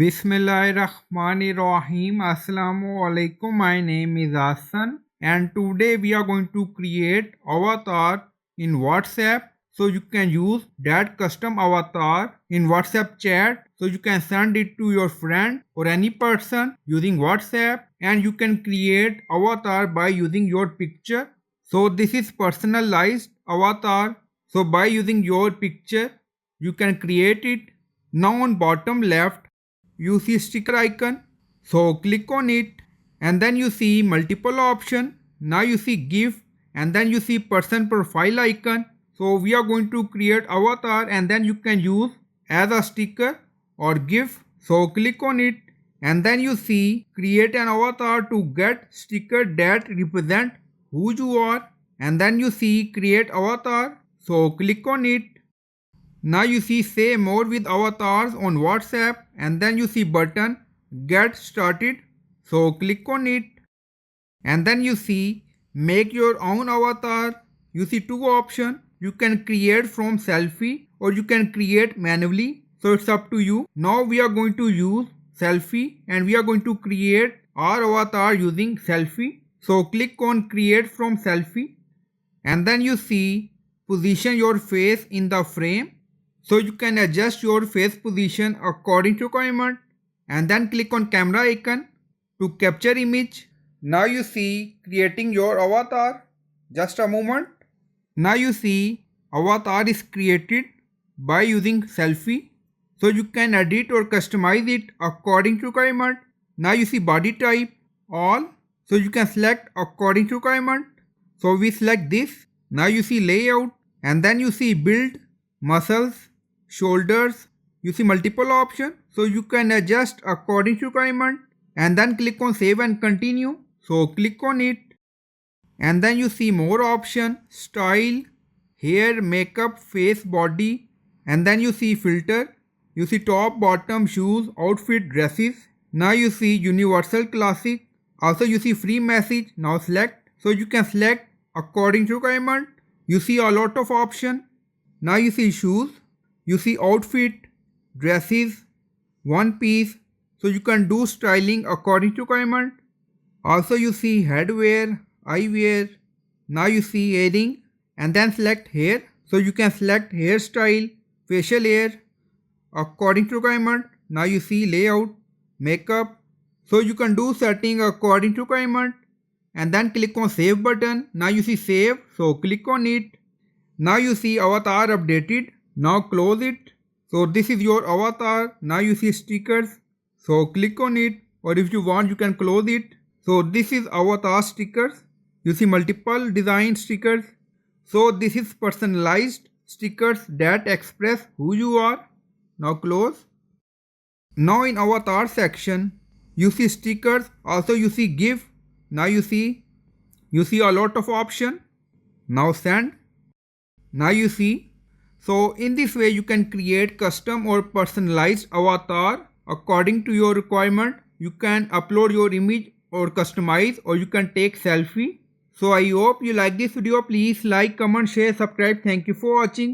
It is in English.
Bismillahirrahmanirrahim. Assalamu alaikum. My name is Hassan and today we are going to create avatar in WhatsApp. So you can use that custom avatar in WhatsApp chat. So you can send it to your friend or any person using WhatsApp, and you can create avatar by using your picture. So this is personalized avatar. So by using your picture you can create it. Now on bottom left you see sticker icon, so click on it and then you see multiple option. Now you see GIF and then you see person profile icon. So we are going to create avatar and then you can use as a sticker or GIF. So click on it and then you see create an avatar to get sticker that represent who you are, and then you see create avatar. So click on it. Now you see say more with avatars on WhatsApp and then you see button get started. So click on it and then you see make your own avatar. You see two options. You can create from selfie or you can create manually. So it's up to you. Now we are going to use selfie and we are going to create our avatar using selfie. So click on create from selfie and then you see position your face in the frame. So you can adjust your face position according to requirement and then click on camera icon to capture image. Now you see creating your avatar. Just a moment. Now you see avatar is created by using selfie. So you can edit or customize it according to requirement. Now you see body type all. So you can select according to requirement. So we select this. Now you see layout and then you see build, muscles, shoulders. You see multiple options. So you can adjust according to requirement and then click on save and continue. So click on it and then you see more option, style, hair, makeup, face, body, and then you see filter. You see top, bottom, shoes, outfit, dresses. Now you see universal classic. Also you see free message. Now select. So you can select according to requirement. You see a lot of option. Now you see shoes. You see outfit, dresses, one piece. So you can do styling according to requirement. Also you see headwear, eyewear. Now you see earring and then select hair. So you can select hairstyle, facial hair according to requirement. Now you see layout, makeup. So you can do setting according to requirement and then click on save button. Now you see save. So click on it. Now you see avatar updated. Now close it. So this is your avatar. Now you see stickers. So click on it, or if you want you can close it. So this is avatar stickers. You see multiple design stickers. So this is personalized stickers that express who you are. Now close. Now in avatar section you see stickers. Also you see GIF. Now you see a lot of option. Now send. Now you see. So in this way you can create custom or personalized avatar according to your requirement. You can upload your image or customize, or you can take selfie. So I hope you like this video. Please like, comment, share, subscribe. Thank you for watching.